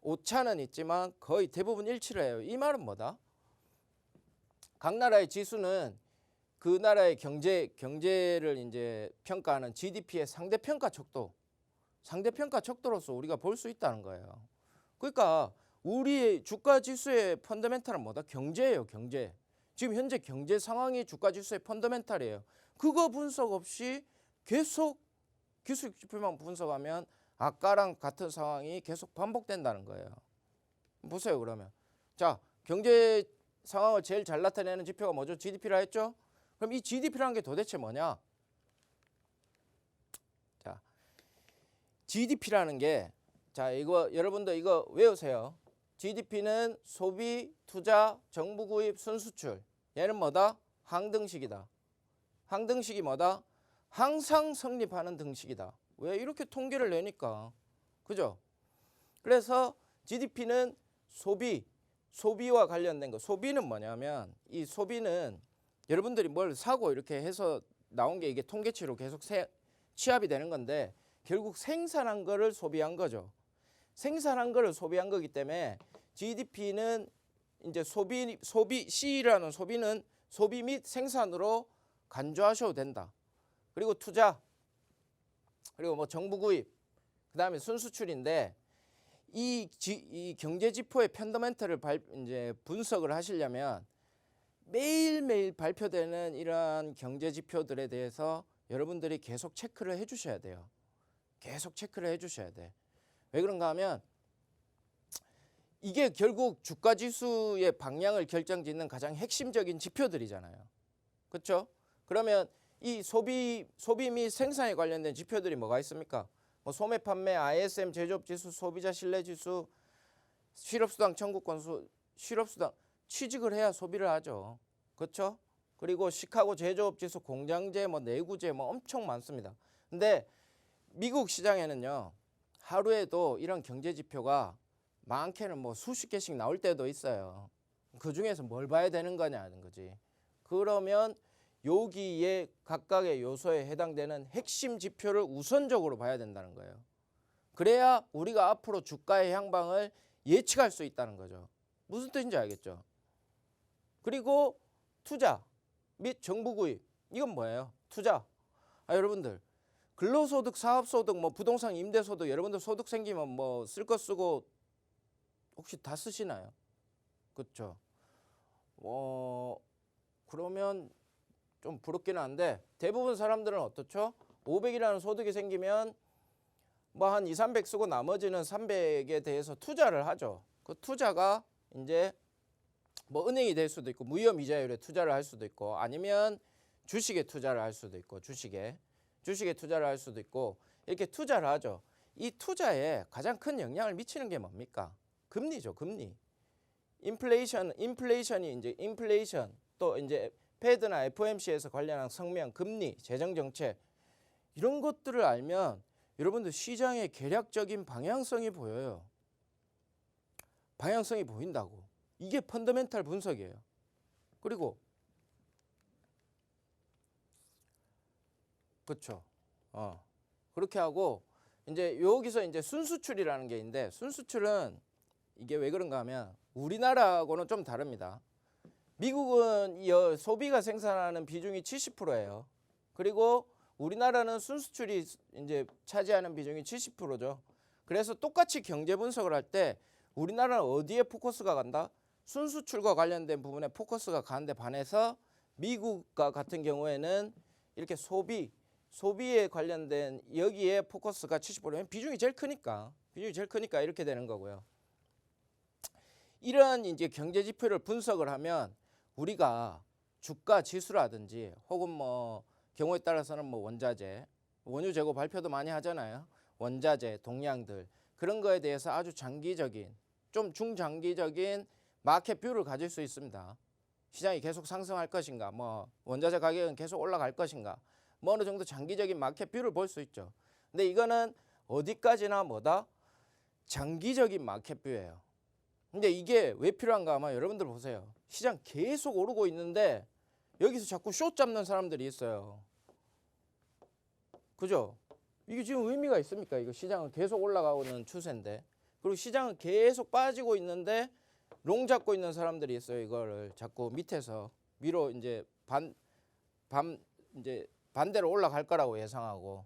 오차는 있지만 거의 대부분 일치를 해요. 이 말은 뭐다? 각 나라의 지수는 그 나라의 경제를 이제 평가하는 GDP의 상대평가 척도로서 우리가 볼 수 있다는 거예요. 그러니까 우리의 주가 지수의 펀더멘탈은 뭐다? 경제예요, 경제. 지금 현재 경제 상황이 주가 지수의 펀더멘탈이에요. 그거 분석 없이 계속 기술 지표만 분석하면 아까랑 같은 상황이 계속 반복된다는 거예요. 보세요, 그러면. 자, 경제 상황을 제일 잘 나타내는 지표가 뭐죠? GDP라 했죠? 그럼 이 GDP라는 게 도대체 뭐냐? 자, GDP라는 게, 자, 이거 여러분들 이거 외우세요. GDP는 소비, 투자, 정부 구입, 순수출. 얘는 뭐다? 항등식이다. 항등식이 뭐다? 항상 성립하는 등식이다. 왜? 이렇게 통계를 내니까. 그죠? 그래서 GDP는 소비와 관련된 거. 소비는 뭐냐면 이 소비는 여러분들이 뭘 사고 이렇게 해서 나온 게 이게 통계치로 계속 취합이 되는 건데 결국 생산한 거를 소비한 거죠. 생산한 거를 소비한 거기 때문에 GDP는 이제 C라는 소비는 소비 및 생산으로 간주하셔도 된다. 그리고 투자, 그리고 뭐 정부 구입, 그 다음에 순수출인데 이 경제 지표의 펀더멘털을 이제 분석을 하시려면 매일매일 발표되는 이러한 경제 지표들에 대해서 여러분들이 계속 체크를 해주셔야 돼요. 계속 체크를 해주셔야 돼. 왜 그런가 하면 이게 결국 주가 지수의 방향을 결정짓는 가장 핵심적인 지표들이잖아요. 그렇죠? 그러면 이 소비 및 생산에 관련된 지표들이 뭐가 있습니까? 뭐 소매 판매, ISM 제조업 지수, 소비자 신뢰 지수, 실업수당 청구 건수, 실업수당 취직을 해야 소비를 하죠. 그렇죠? 그리고 시카고 제조업 지수, 공장제, 뭐 내구재 뭐 엄청 많습니다. 근데 미국 시장에는요. 하루에도 이런 경제 지표가 많게는 뭐 수십 개씩 나올 때도 있어요. 그 중에서 뭘 봐야 되는 거냐는 거지. 그러면 여기에 각각의 요소에 해당되는 핵심 지표를 우선적으로 봐야 된다는 거예요. 그래야 우리가 앞으로 주가의 향방을 예측할 수 있다는 거죠. 무슨 뜻인지 알겠죠? 그리고 투자 및 정부 구입. 이건 뭐예요? 투자. 여러분들 근로소득, 사업소득, 뭐 부동산 임대소득, 여러분들 소득 생기면 뭐 쓸 거 쓰고 혹시 다 쓰시나요? 그렇죠? 그러면 좀 부럽기는 한데 대부분 사람들은 어떻죠? 500이라는 소득이 생기면 뭐 한 2, 300 쓰고 나머지는 300에 대해서 투자를 하죠. 그 투자가 이제 뭐 은행이 될 수도 있고 무이험 이자율에 투자를 할 수도 있고 아니면 주식에 투자를 할 수도 있고 주식에 투자를 할 수도 있고 이렇게 투자를 하죠. 이 투자에 가장 큰 영향을 미치는 게 뭡니까? 금리죠, 금리. 인플레이션이 이제 인플레이션 또 이제 패드나 FOMC에서 관련한 성명, 금리, 재정 정책 이런 것들을 알면 여러분들 시장의 계략적인 방향성이 보여요. 방향성이 보인다고. 이게 펀더멘탈 분석이에요. 그리고 그렇죠. 그렇게 하고 이제 여기서 이제 순수출이라는 게 있는데, 순수출은 이게 왜 그런가 하면 우리나라하고는 좀 다릅니다. 미국은 이 소비가 생산하는 비중이 70%예요. 그리고 우리나라는 순수출이 이제 차지하는 비중이 70%죠. 그래서 똑같이 경제 분석을 할 때 우리나라는 어디에 포커스가 간다? 순수출과 관련된 부분에 포커스가 가는데 반해서 미국과 같은 경우에는 이렇게 소비에 관련된 여기에 포커스가 70%면 비중이 제일 크니까 이렇게 되는 거고요. 이런 이제 경제 지표를 분석을 하면 우리가 주가 지수라든지 혹은 뭐 경우에 따라서는 뭐 원자재, 원유 재고 발표도 많이 하잖아요. 원자재, 동량들 그런 거에 대해서 아주 장기적인, 좀 중장기적인 마켓 뷰를 가질 수 있습니다. 시장이 계속 상승할 것인가, 뭐 원자재 가격은 계속 올라갈 것인가, 뭐 어느 정도 장기적인 마켓 뷰를 볼 수 있죠. 근데 이거는 어디까지나 뭐다? 장기적인 마켓 뷰예요. 근데 이게 왜 필요한가 하면 여러분들 보세요. 시장 계속 오르고 있는데 여기서 자꾸 숏 잡는 사람들이 있어요. 그죠? 이게 지금 의미가 있습니까? 이거 시장은 계속 올라가는 추세인데, 그리고 시장은 계속 빠지고 있는데 롱 잡고 있는 사람들이 있어요. 이거를 자꾸 밑에서 위로 이제 이제 반대로 올라갈 거라고 예상하고.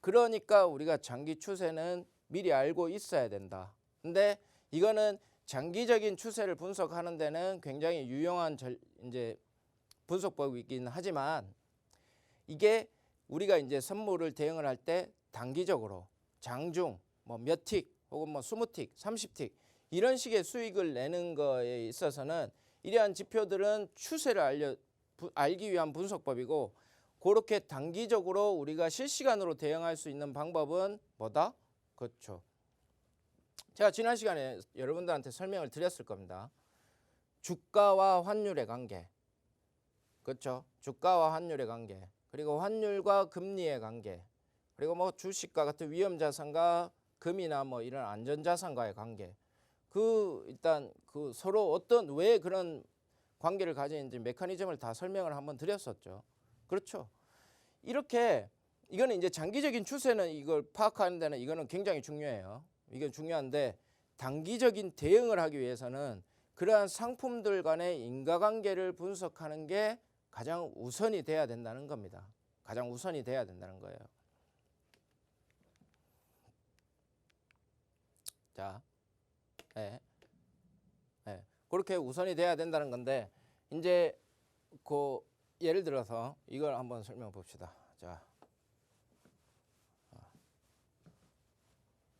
그러니까 우리가 장기 추세는 미리 알고 있어야 된다. 근데 이거는 장기적인 추세를 분석하는 데는 굉장히 유용한 이제 분석법이긴 하지만, 이게 우리가 이제 선물을 대응을 할 때 단기적으로 장중 뭐 몇 틱 혹은 뭐 20틱, 30틱 이런 식의 수익을 내는 거에 있어서는 이러한 지표들은 추세를 알기 위한 분석법이고, 그렇게 단기적으로 우리가 실시간으로 대응할 수 있는 방법은 뭐다? 그렇죠. 제가 지난 시간에 여러분들한테 설명을 드렸을 겁니다. 주가와 환율의 관계, 그렇죠? 주가와 환율의 관계, 그리고 환율과 금리의 관계, 그리고 뭐 주식과 같은 위험자산과 금이나 뭐 이런 안전자산과의 관계, 일단 서로 왜 그런 관계를 가지는지 메커니즘을 다 설명을 한번 드렸었죠. 그렇죠. 이렇게 이거는 이제 장기적인 추세는 이걸 파악하는 데는 이거는 굉장히 중요해요. 이게 중요한데, 단기적인 대응을 하기 위해서는 그러한 상품들 간의 인과관계를 분석하는 게 가장 우선이 돼야 된다는 겁니다. 가장 우선이 돼야 된다는 거예요. 자, 그렇게 우선이 돼야 된다는 건데, 이제 예를 들어서 이걸 한번 설명해 봅시다. 자,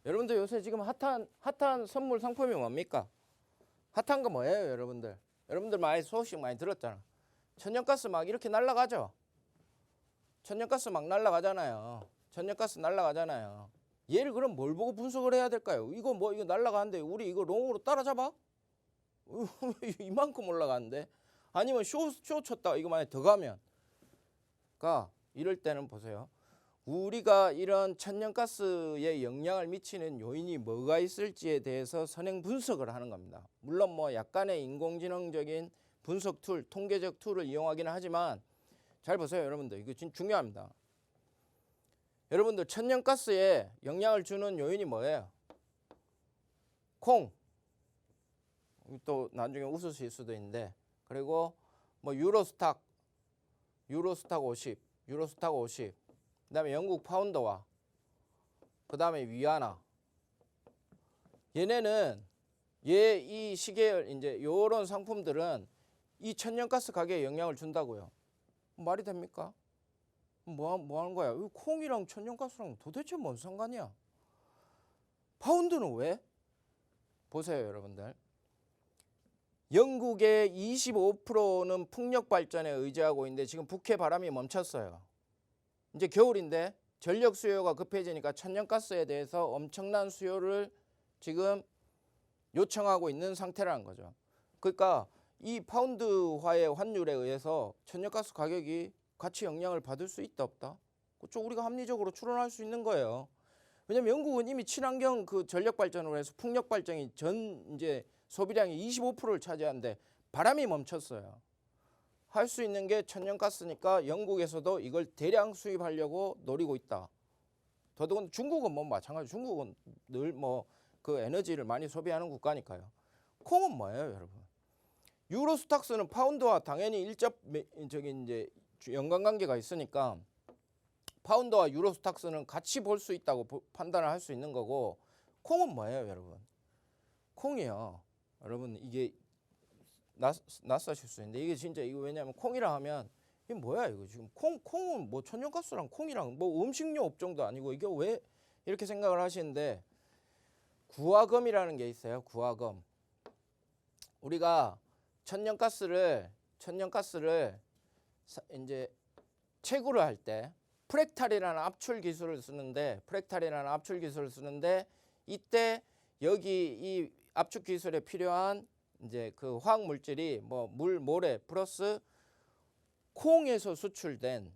여러분들 요새 지금 핫한 선물 상품이 뭡니까? 핫한 거 뭐예요, 여러분들? 여러분들 소식 많이 들었잖아. 천연가스 막 이렇게 날아가죠? 천연가스 막 날아가잖아요. 천연가스 날아가잖아요. 얘를 그럼 뭘 보고 분석을 해야 될까요? 이거 날아가는데 우리 이거 롱으로 따라잡아? 이만큼 올라가는데? 아니면 쇼 쳤다가 이거 만약에 더 가면? 이럴 때는 보세요. 우리가 이런 천연가스에 영향을 미치는 요인이 뭐가 있을지에 대해서 선행 분석을 하는 겁니다. 물론 뭐 약간의 인공지능적인 분석 툴, 통계적 툴을 이용하기는 하지만, 잘 보세요, 여러분들. 이거 진짜 중요합니다. 여러분들, 천연가스에 영향을 주는 요인이 뭐예요? 콩. 또 나중에 웃으실 수도 있는데, 그리고 뭐 유로스탁 50, 그다음에 영국 파운드와 그다음에 위안화. 얘네는 이 시계열 이제 요런 상품들은 이 천연가스 가격에 영향을 준다고요. 말이 됩니까? 뭐 하는 거야? 이 콩이랑 천연가스랑 도대체 뭔 상관이야? 파운드는 왜? 보세요, 여러분들. 영국의 25%는 풍력 발전에 의지하고 있는데 지금 북해 바람이 멈췄어요. 이제 겨울인데 전력 수요가 급해지니까 천연가스에 대해서 엄청난 수요를 지금 요청하고 있는 상태라는 거죠. 그러니까 이 파운드화의 환율에 의해서 천연가스 가격이 같이 영향을 받을 수 있다 없다? 그쪽 우리가 합리적으로 추론할 수 있는 거예요. 왜냐면 영국은 이미 친환경 그 전력 발전으로 해서 풍력 발전이 전 이제 소비량의 25%를 차지하는데 바람이 멈췄어요. 할 수 있는 게 천연가스니까 영국에서도 이걸 대량 수입하려고 노리고 있다. 더더군 중국은 뭐 마찬가지. 중국은 늘 뭐 그 에너지를 많이 소비하는 국가니까요. 콩은 뭐예요, 여러분? 유로스탁스는 파운드와 당연히 저기 이제 연관관계가 있으니까 파운드와 유로스탁스는 같이 볼 수 있다고 판단을 할 수 있는 거고, 콩은 뭐예요, 여러분? 콩이요. 여러분 이게 낯서실 수 있는데 이게 진짜 이거 왜냐하면 콩이라 하면 이게 뭐야 이거 지금 콩은 뭐 천연가스랑 콩이랑 뭐 음식료 업종도 아니고 이게 왜 이렇게 생각을 하시는데, 구화검이라는 게 있어요. 구화검. 우리가 천연가스를 이제 채굴을 할 때 프랙탈이라는 압출 기술을 쓰는데 이때 여기 이 압축 기술에 필요한 이제 그 화학 물질이 뭐 물, 모래 플러스 콩에서 추출된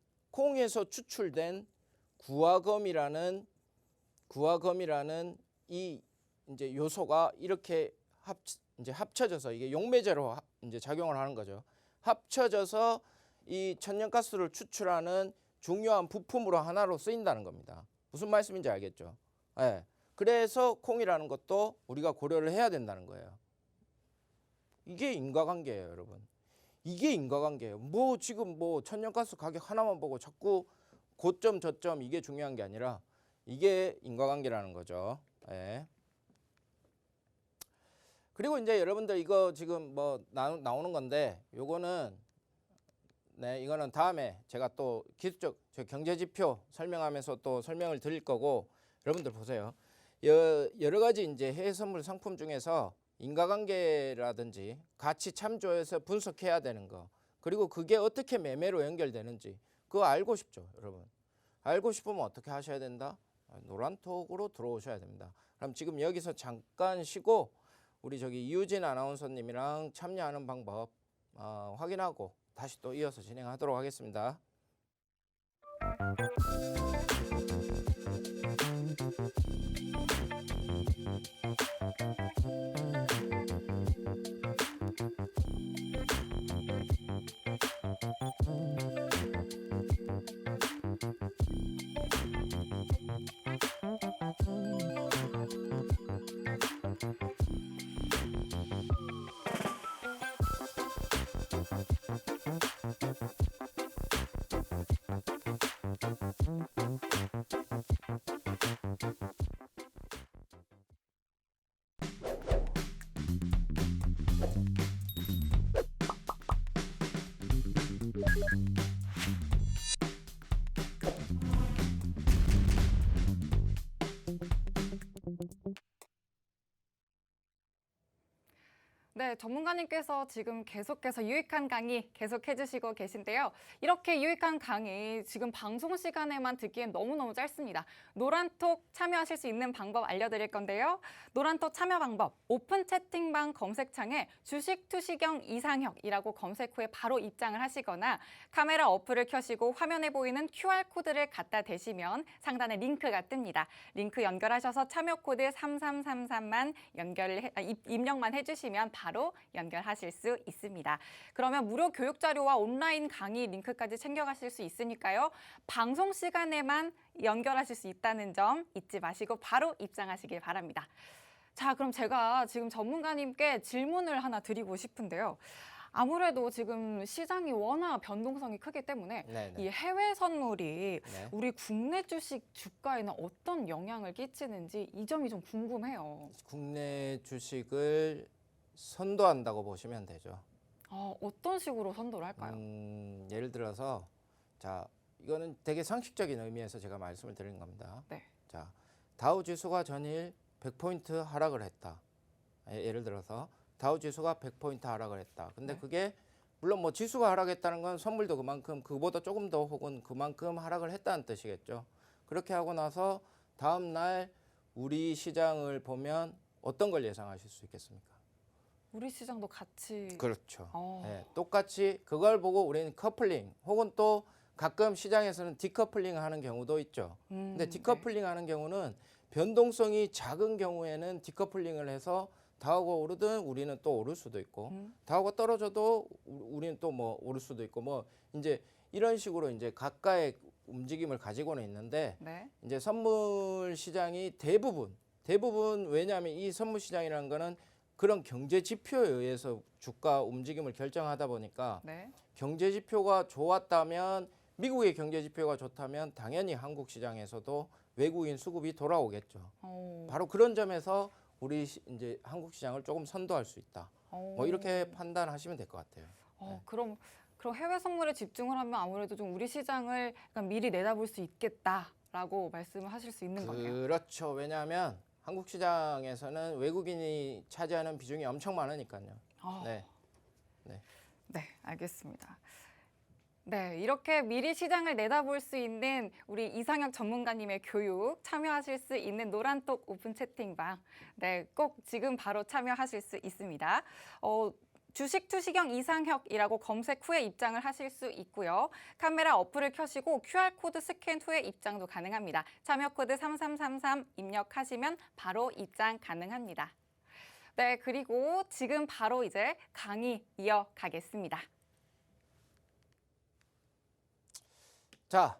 구화검이라는 이 이제 요소가 이렇게 이제 합쳐져서 이게 용매제로 이제 작용을 하는 거죠. 합쳐져서 이 천연가스를 추출하는 중요한 부품으로 하나로 쓰인다는 겁니다. 무슨 말씀인지 알겠죠? 예. 그래서 콩이라는 것도 우리가 고려를 해야 된다는 거예요. 이게 인과관계예요, 여러분. 이게 인과관계예요. 뭐 지금 뭐 천연가스 가격 하나만 보고 자꾸 고점 저점 이게 중요한 게 아니라 이게 인과관계라는 거죠. 예. 그리고 이제 여러분들 이거 지금 뭐 나오는 건데 요거는 이거는 다음에 제가 또 기술적 경제 지표 설명하면서 또 설명을 드릴 거고, 여러분들 보세요. 여러 가지 이제 해외 선물 상품 중에서 인과관계라든지 같이 참조해서 분석해야 되는 거, 그리고 그게 어떻게 매매로 연결되는지 그거 알고 싶죠, 여러분. 알고 싶으면 어떻게 하셔야 된다? 노란톡으로 들어오셔야 됩니다. 그럼 지금 여기서 잠깐 쉬고 우리 저기 이유진 아나운서님이랑 참여하는 방법 확인하고 다시 또 이어서 진행하도록 하겠습니다. 네, 전문가님께서 지금 계속해서 유익한 강의 계속해 주시고 계신데요. 이렇게 유익한 강의 지금 방송 시간에만 듣기엔 너무너무 짧습니다. 노란톡 참여하실 수 있는 방법 알려드릴 건데요. 노란톡 참여 방법, 오픈 채팅방 검색창에 주식 투시경 이상혁이라고 검색 후에 바로 입장을 하시거나 카메라 어플을 켜시고 화면에 보이는 QR코드를 갖다 대시면 상단에 링크가 뜹니다. 링크 연결하셔서 참여 코드 3333만 입력만 해주시면 바로 연결하실 수 있습니다. 그러면 무료 교육 자료와 온라인 강의 링크까지 챙겨가실 수 있으니까요. 방송 시간에만 연결하실 수 있다는 점 잊지 마시고 바로 입장하시길 바랍니다. 자, 그럼 제가 지금 전문가님께 질문을 하나 드리고 싶은데요. 아무래도 지금 시장이 워낙 변동성이 크기 때문에 네네. 이 해외 선물이 네. 우리 국내 주식 주가에는 어떤 영향을 끼치는지 이 점이 좀 궁금해요. 국내 주식을 선도한다고 보시면 되죠. 어떤 식으로 선도를 할까요? 예를 들어서 자, 이거는 되게 상식적인 의미에서 제가 말씀을 드리는 겁니다. 네. 자, 다우 지수가 전일 100포인트 하락을 했다. 예를 들어서 다우 지수가 100포인트 하락을 했다. 근데 네. 그게 물론 뭐 지수가 하락했다는 건 선물도 그만큼 그보다 조금 더 혹은 그만큼 하락을 했다는 뜻이겠죠. 그렇게 하고 나서 다음 날 우리 시장을 보면 어떤 걸 예상하실 수 있겠습니까? 우리 시장도 같이 그렇죠. 어. 네, 똑같이 그걸 보고 우리는 커플링 혹은 또 가끔 시장에서는 디커플링 하는 경우도 있죠. 근데 네. 디커플링 하는 경우는 변동성이 작은 경우에는 디커플링을 해서 다하고 오르든 우리는 또 오를 수도 있고 다하고 떨어져도 우리는 또 뭐 오를 수도 있고 뭐 이제 이런 식으로 이제 각각의 움직임을 가지고는 있는데 네. 이제 선물 시장이 대부분 왜냐하면 이 선물 시장이라는 거는 그런 경제 지표에 의해서 주가 움직임을 결정하다 보니까 네. 경제 지표가 좋았다면 미국의 경제 지표가 좋다면 당연히 한국 시장에서도 외국인 수급이 돌아오겠죠. 바로 그런 점에서 우리 이제 한국 시장을 조금 선도할 수 있다. 뭐 이렇게 판단하시면 될 것 같아요. 네. 그럼 해외 선물에 집중을 하면 아무래도 좀 우리 시장을 약간 미리 내다볼 수 있겠다라고 말씀을 하실 수 있는 거네요. 그렇죠. 왜냐하면 한국 시장에서는 외국인이 차지하는 비중이 엄청 많으니까요. 네. 네, 알겠습니다. 네, 이렇게 미리 시장을 내다볼 수 있는 우리 이상혁 전문가님의 교육 참여하실 수 있는 노란톡 오픈 채팅방. 네, 꼭 지금 바로 참여하실 수 있습니다. 주식 투시경 이상혁이라고 검색 후에 입장을 하실 수 있고요. 카메라 어플을 켜시고 QR코드 스캔 후에 입장도 가능합니다. 참여 코드 3333 입력하시면 바로 입장 가능합니다. 네, 그리고 지금 바로 이제 강의 이어가겠습니다. 자,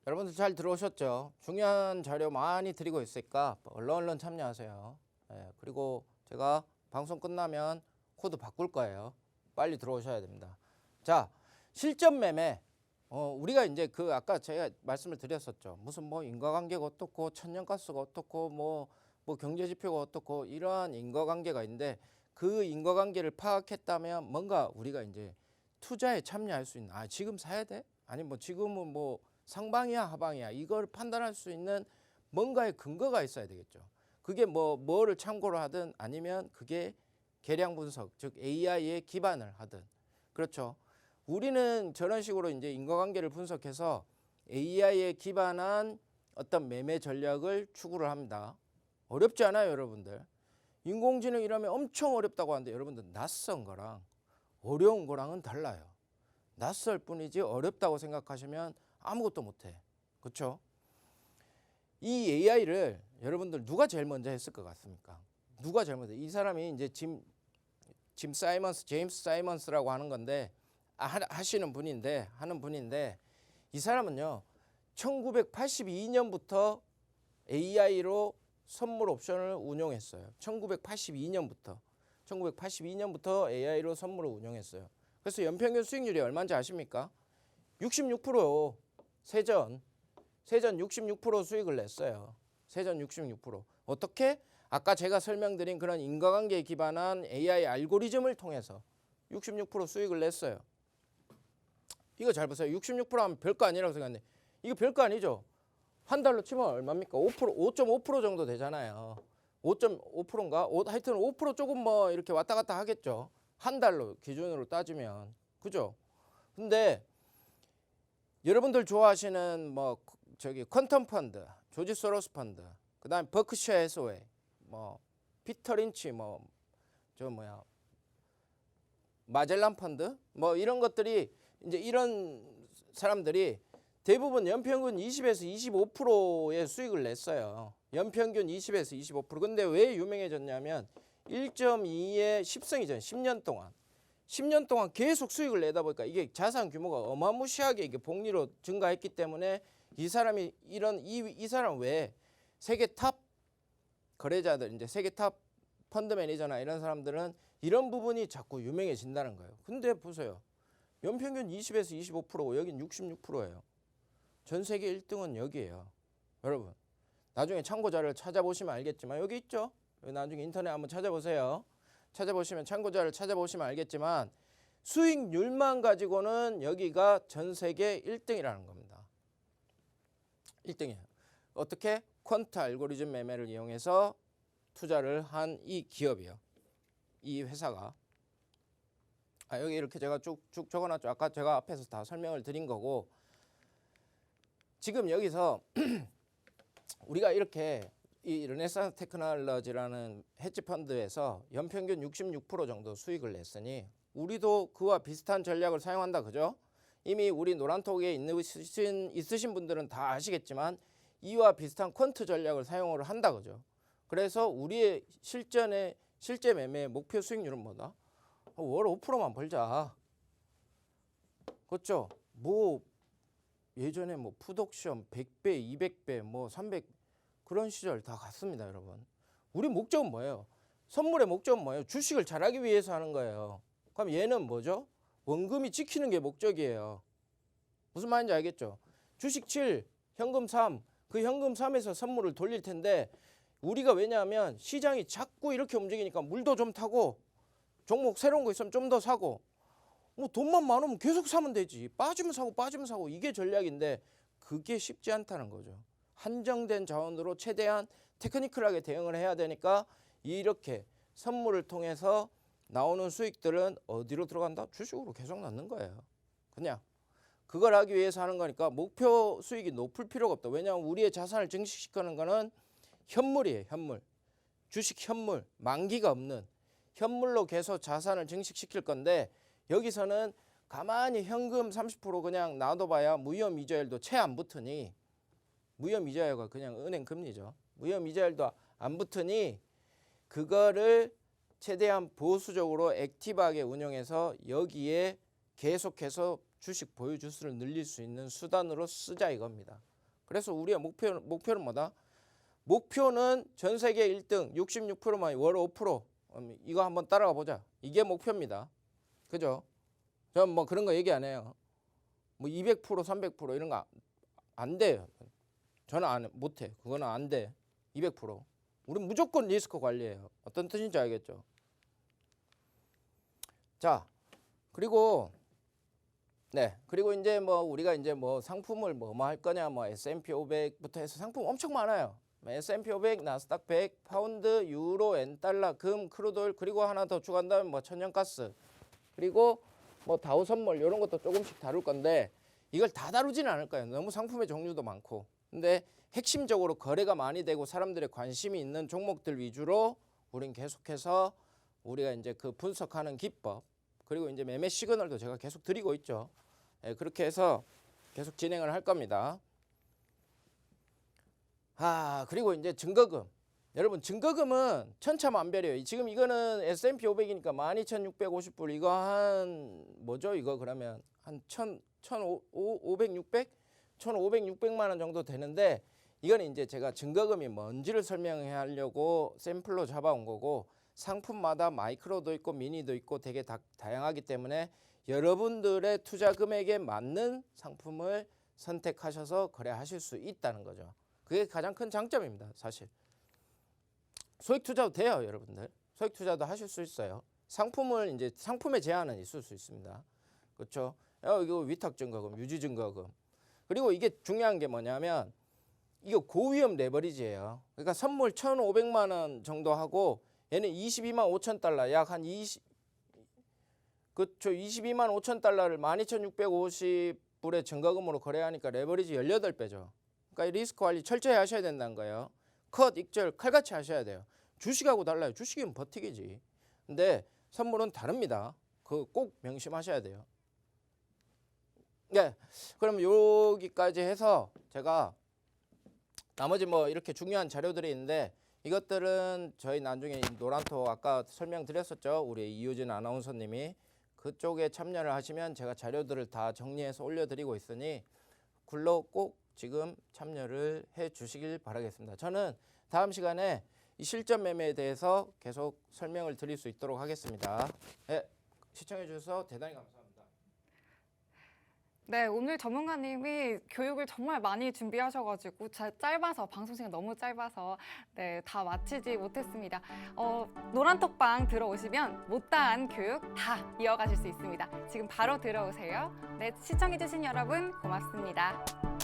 여러분들 잘 들어오셨죠? 중요한 자료 많이 드리고 있으니까 얼른 참여하세요. 네, 그리고 제가 방송 끝나면 코드 바꿀 거예요. 빨리 들어오셔야 됩니다. 자, 실전 매매. 우리가 이제 그 아까 제가 말씀을 드렸었죠. 무슨 뭐 인과관계가 어떻고 천연가스가 어떻고 뭐 경제 지표가 어떻고 이러한 인과관계가 있는데 그 인과관계를 파악했다면 뭔가 우리가 이제 투자에 참여할 수 있는 지금 사야 돼? 아니 뭐 지금은 뭐 상방이야 하방이야 이걸 판단할 수 있는 뭔가의 근거가 있어야 되겠죠. 그게 뭐를 참고로 하든 아니면 그게 계량 분석 즉 AI에 기반을 하든 그렇죠. 우리는 저런 식으로 이제 인과관계를 분석해서 AI에 기반한 어떤 매매 전략을 추구를 합니다. 어렵지 않아요, 여러분들. 인공지능 이러면 엄청 어렵다고 하는데 여러분들 낯선 거랑 어려운 거랑은 달라요. 낯설 뿐이지 어렵다고 생각하시면 아무것도 못해. 그렇죠? 이 AI를 여러분들 누가 제일 먼저 했을 것 같습니까? 누가 제일 먼저? 이 사람이 이제 제임스 사이먼스라고 하는 건데 하는 분인데 이 사람은요 1982년부터 AI로 선물 옵션을 운용했어요. 1982년부터 AI로 선물을 운용했어요. 그래서 연평균 수익률이 얼마인지 아십니까? 66%요. 세전 66% 수익을 냈어요. 세전 66%. 어떻게? 아까 제가 설명드린 그런 인과관계에 기반한 AI 알고리즘을 통해서 66% 수익을 냈어요. 이거 잘 보세요. 66% 하면 별거 아니라고 생각하는데 이거 별거 아니죠. 한 달로 치면 얼마입니까? 5.5% 정도 되잖아요. 5.5%인가? 하여튼 5% 조금 뭐 이렇게 왔다 갔다 하겠죠. 한 달로 기준으로 따지면. 그죠? 근데 여러분들 좋아하시는 뭐 저기 퀀텀 펀드, 조지 소로스 펀드, 그다음에 버크셔 해서웨이, 뭐 피터 린치 마젤란 펀드 뭐 이런 것들이 이제 이런 사람들이 대부분 연평균 20에서 25%의 수익을 냈어요. 연평균 20에서 25%. 근데 왜 유명해졌냐면 1.2의 10승이잖아요. 10년 동안 계속 수익을 내다 보니까 이게 자산 규모가 어마무시하게 이게 복리로 증가했기 때문에 이 사람이 이 사람 외에 세계 탑 거래자들 이제 세계 탑 펀드 매니저나 이런 사람들은 이런 부분이 자꾸 유명해진다는 거예요. 근데 보세요. 연평균 20에서 25%고 여긴 66%예요. 전 세계 1등은 여기예요. 여러분 나중에 참고 자료를 찾아보시면 알겠지만 여기 있죠. 나중에 인터넷 한번 찾아보세요. 찾아보시면 참고 자료를 찾아보시면 알겠지만 수익률만 가지고는 여기가 전 세계 1등이라는 겁니다. 1등이에요. 어떻게? 퀀트 알고리즘 매매를 이용해서 투자를 한 이 기업이요. 이 회사가. 여기 이렇게 제가 쭉 적어놨죠. 아까 제가 앞에서 다 설명을 드린 거고 지금 여기서 우리가 이렇게 이 르네상스 테크놀로지라는 헤지 펀드에서 연평균 66% 정도 수익을 냈으니 우리도 그와 비슷한 전략을 사용한다. 그죠? 이미 우리 노란톡에 있으신 분들은 다 아시겠지만 이와 비슷한 퀀트 전략을 사용을 한다 그죠. 그래서 우리의 실제 매매의 목표 수익률은 뭐다? 월 5%만 벌자. 그렇죠? 뭐 예전에 뭐 풋옵션 100배, 200배, 뭐 300 그런 시절 다 갔습니다, 여러분. 우리 목적은 뭐예요? 선물의 목적은 뭐예요? 주식을 잘하기 위해서 하는 거예요. 그럼 얘는 뭐죠? 원금이 지키는 게 목적이에요. 무슨 말인지 알겠죠? 주식 7, 현금 3, 그 현금 3에서 선물을 돌릴 텐데 우리가 왜냐하면 시장이 자꾸 이렇게 움직이니까 물도 좀 타고 종목 새로운 거 있으면 좀 더 사고 뭐 돈만 많으면 계속 사면 되지. 빠지면 사고 이게 전략인데 그게 쉽지 않다는 거죠. 한정된 자원으로 최대한 테크니컬하게 대응을 해야 되니까 이렇게 선물을 통해서 나오는 수익들은 어디로 들어간다? 주식으로 계속 넣는 거예요. 그냥 그걸 하기 위해서 하는 거니까 목표 수익이 높을 필요가 없다. 왜냐하면 우리의 자산을 증식시키는 거는 현물이에요. 현물. 주식 현물. 만기가 없는 현물로 계속 자산을 증식시킬 건데 여기서는 가만히 현금 30% 그냥 놔둬봐야 무위험 이자율도 채 안 붙으니 무위험 이자율과 그냥 은행 금리죠. 무위험 이자율도 안 붙으니 그거를 최대한 보수적으로 액티브하게 운영해서 여기에 계속해서 주식 보유 주수를 늘릴 수 있는 수단으로 쓰자 이겁니다. 그래서 우리의 목표는 뭐다? 목표는 전 세계 1등 66%만 월 5% 이거 한번 따라가 보자. 이게 목표입니다. 그죠? 전 뭐 그런 거 얘기 안 해요. 뭐 200% 300% 이런 거 안 돼요. 저는 못해. 그거는 안 돼. 200%. 우리 무조건 리스크 관리해요. 어떤 뜻인지 알겠죠? 자, 그리고 이제 뭐 우리가 이제 뭐 상품을 뭐 할 거냐 뭐 S&P 500부터 해서 상품 엄청 많아요. S&P 500, 나스닥 100, 파운드, 유로, 엔, 달러, 금, 크루드오일 그리고 하나 더 추가한다면 뭐 천연가스 그리고 뭐 다우 선물 이런 것도 조금씩 다룰 건데 이걸 다 다루지는 않을 거예요. 너무 상품의 종류도 많고. 근데 핵심적으로 거래가 많이 되고 사람들의 관심이 있는 종목들 위주로 우린 계속해서 우리가 이제 그 분석하는 기법 그리고 이제 매매 시그널도 제가 계속 드리고 있죠. 그렇게 해서 계속 진행을 할 겁니다. 그리고 이제 증거금. 여러분 증거금은 천차만별이에요. 지금 이거는 S&P 500이니까 12,650불 이거 한 뭐죠? 이거 그러면 한 1,500, 600? 1,500, 600만 원 정도 되는데 이거는 이제 제가 증거금이 뭔지를 설명하려고 샘플로 잡아온 거고 상품마다 마이크로도 있고 미니도 있고 되게 다양하기 때문에 여러분들의 투자 금액에 맞는 상품을 선택하셔서 거래하실 수 있다는 거죠. 그게 가장 큰 장점입니다. 사실 소액 투자도 돼요. 여러분들 소액 투자도 하실 수 있어요. 상품을 이제 상품의 제한은 있을 수 있습니다. 그렇죠? 이거 위탁 증거금, 유지 증거금. 그리고 이게 중요한 게 뭐냐면 이거 고위험 레버리지예요. 그러니까 선물 1,500만 원 정도 하고 얘는 22만 5천 달러 약 한 22만 5천 달러를 12,650불의 증거금으로 거래하니까 레버리지 18배죠. 그러니까 리스크 관리 철저히 하셔야 된다는 거예요. 컷, 익절 칼같이 하셔야 돼요. 주식하고 달라요. 주식은 버티기지. 근데 선물은 다릅니다. 그거 꼭 명심하셔야 돼요. 네, 그럼 여기까지 해서 제가 나머지 뭐 이렇게 중요한 자료들이 있는데 이것들은 저희 나중에 노란톡 아까 설명드렸었죠. 우리 이효진 아나운서님이 그쪽에 참여를 하시면 제가 자료들을 다 정리해서 올려드리고 있으니 글로 꼭 지금 참여를 해 주시길 바라겠습니다. 저는 다음 시간에 이 실전 매매에 대해서 계속 설명을 드릴 수 있도록 하겠습니다. 네, 시청해 주셔서 대단히 감사합니다. 네, 오늘 전문가님이 교육을 정말 많이 준비하셔가지고 짧아서 방송 시간 너무 짧아서 네, 다 마치지 못했습니다. 노란톡방 들어오시면 못다한 교육 다 이어가실 수 있습니다. 지금 바로 들어오세요. 네, 시청해주신 여러분 고맙습니다.